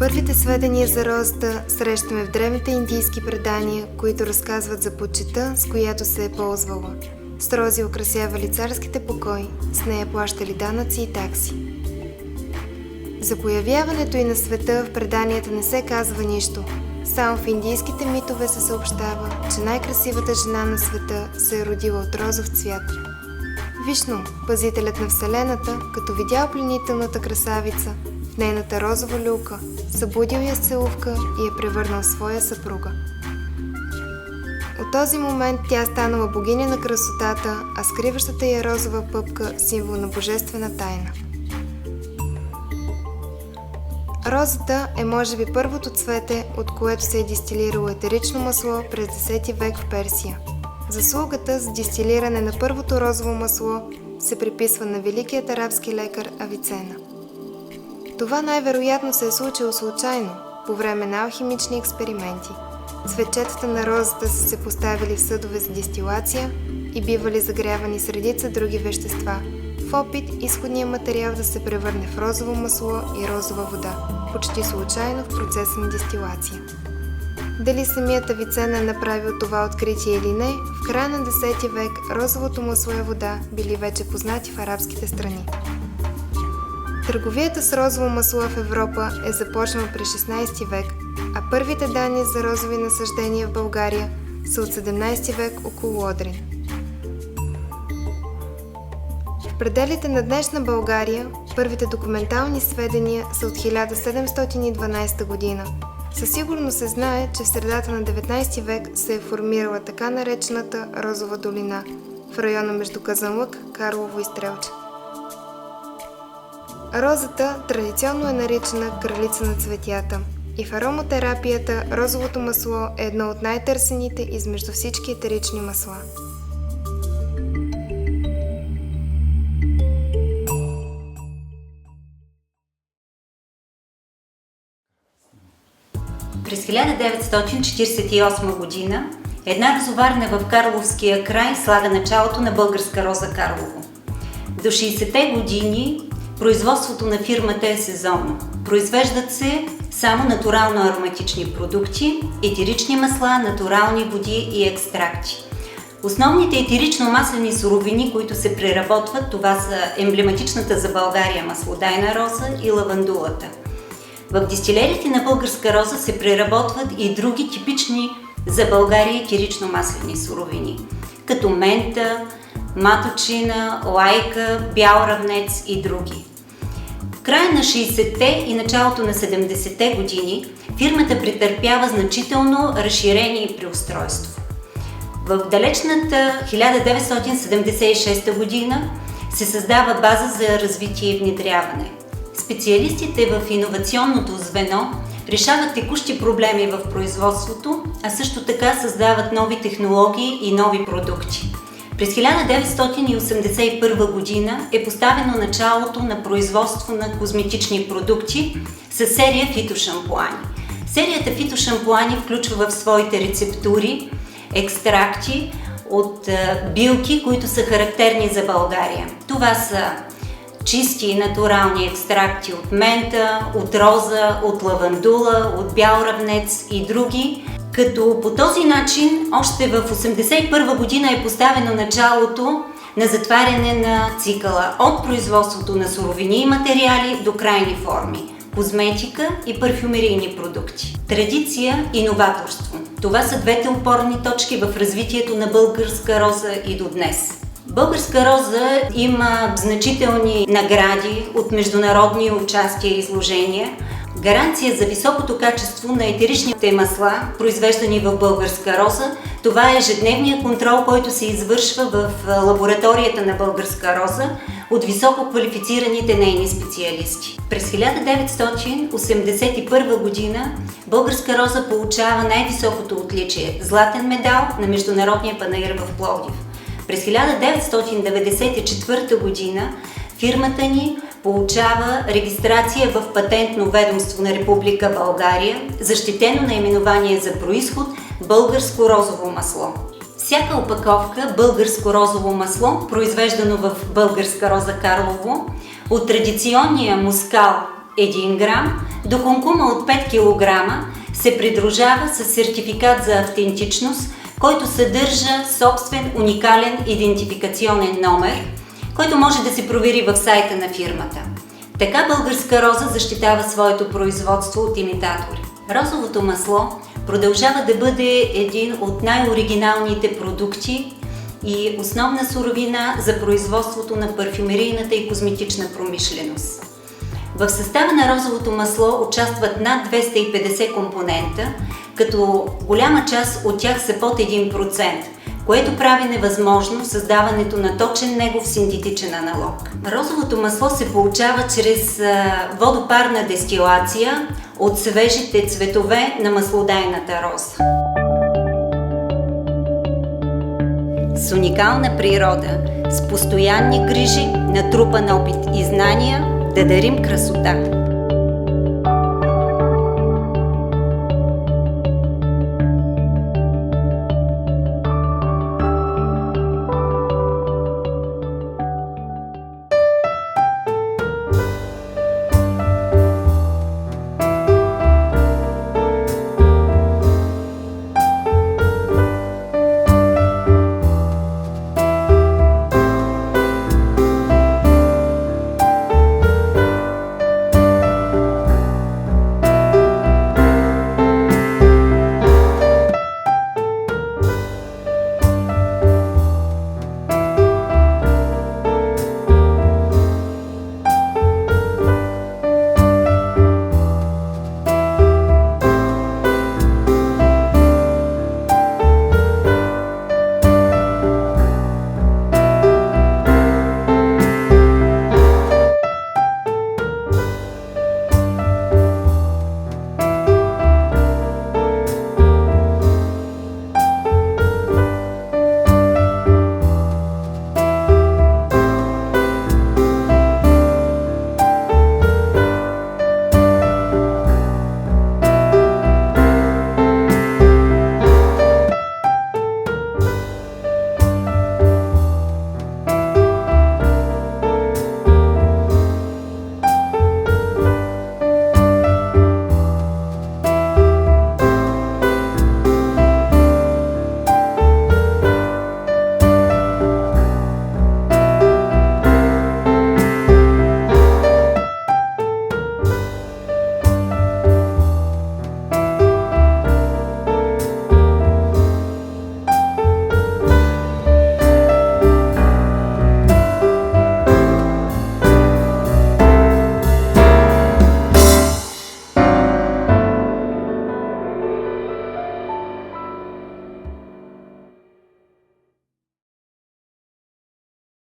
Първите сведения за розата срещаме в древните индийски предания, които разказват за почета, с която се е ползвала. С рози украсявали царските покои, с нея плащали данъци и такси. За появяването и на света в преданията не се казва нищо. Само в индийските митове се съобщава, че най-красивата жена на света се е родила от розов цвят. Вишну, пазителят на Вселената, като видял пленителната красавица в нейната розова люлка, събудил я с целувка и я превърнал в своя съпруга. От този момент тя станала богиня на красотата, а скриващата я розова пъпка – символ на божествена тайна. Розата е може би първото цвете, от което се е дистилирало етерично масло през 10 век в Персия. Заслугата за дистилиране на първото розово масло се приписва на великият арабски лекар Авицена. Това най-вероятно се е случило случайно, по време на алхимични експерименти. Цветчетата на розата са се поставили в съдове за дистилация и бивали загрявани с редица други вещества, в опит изходният материал да се превърне в розово масло и розова вода, почти случайно в процеса на дистилация. Дали самият Авицена е направил това откритие или не, в края на 10 век розовото масло и вода били вече познати в арабските страни. Търговията с розово масло в Европа е започнала през 16 век, а първите данни за розови насаждения в България са от 17 век около Одрин. В пределите на днешна България първите документални сведения са от 1712 година. Със сигурност се знае, че в средата на 19 век се е формирала така наречената Розова долина в района между Казанлък, Карлово и Стрелча. Розата традиционно е наричана кралица на цветята и в ароматерапията розовото масло е едно от най-търсените измежду всички етерични масла. През 1948 година една розоварна в Карловския край слага началото на българска роза Карлово. До 60-те години производството на фирмата е сезонно. Произвеждат се само натурално ароматични продукти, етерични масла, натурални води и екстракти. Основните етерично-маслени суровини, които се преработват, това са емблематичната за България маслодайна роза и лавандулата. В дистилериите на българска роза се преработват и други типични за България етерично-маслени суровини, като мента, маточина, лайка, бял равнец и други. В края на 60-те и началото на 70-те години фирмата претърпява значително разширение и преустройство. В далечната 1976 година се създава база за развитие и внедряване. Специалистите в иновационното звено решават текущи проблеми в производството, а също така създават нови технологии и нови продукти. През 1981 година е поставено началото на производство на козметични продукти с серия фитошампуани. Серията фитошампуани включва в своите рецептури екстракти от билки, които са характерни за България. Това са чисти и натурални екстракти от мента, от роза, от лавандула, от бял равнец и други, като по този начин още в 1981 година е поставено началото на затваряне на цикъла от производството на суровини и материали до крайни форми – козметика и парфюмерийни продукти. Традиция и новаторство – това са двете опорни точки в развитието на българска роза и до днес. Българска роза има значителни награди от международни участия и изложения. Гаранция за високото качество на етеричните масла, произвеждани в Българска роза, това е ежедневният контрол, който се извършва в лабораторията на Българска роза от високо квалифицираните нейни специалисти. През 1981 година Българска роза получава най-високото отличие – златен медал на Международния панаир в Пловдив. През 1994 година фирмата ни получава регистрация в Патентно ведомство на Република България, защитено наименование за произход българско розово масло. Всяка опаковка българско розово масло, произвеждано в Българска роза Карлово, от традиционния мускал 1 грам до кумкума от 5 кг се придружава с сертификат за автентичност, който съдържа собствен уникален идентификационен номер, който може да се провери в сайта на фирмата. Така Българска роза защитава своето производство от имитатори. Розовото масло продължава да бъде един от най-оригиналните продукти и основна суровина за производството на парфюмерийната и козметична промишленост. В състава на розовото масло участват над 250 компонента, като голяма част от тях са под 1%, което прави невъзможно създаването на точен негов синтетичен аналог. Розовото масло се получава чрез водопарна дестилация от свежите цветове на маслодайната роза. С уникална природа, с постоянни грижи, натрупан опит и знания, да дарим красота.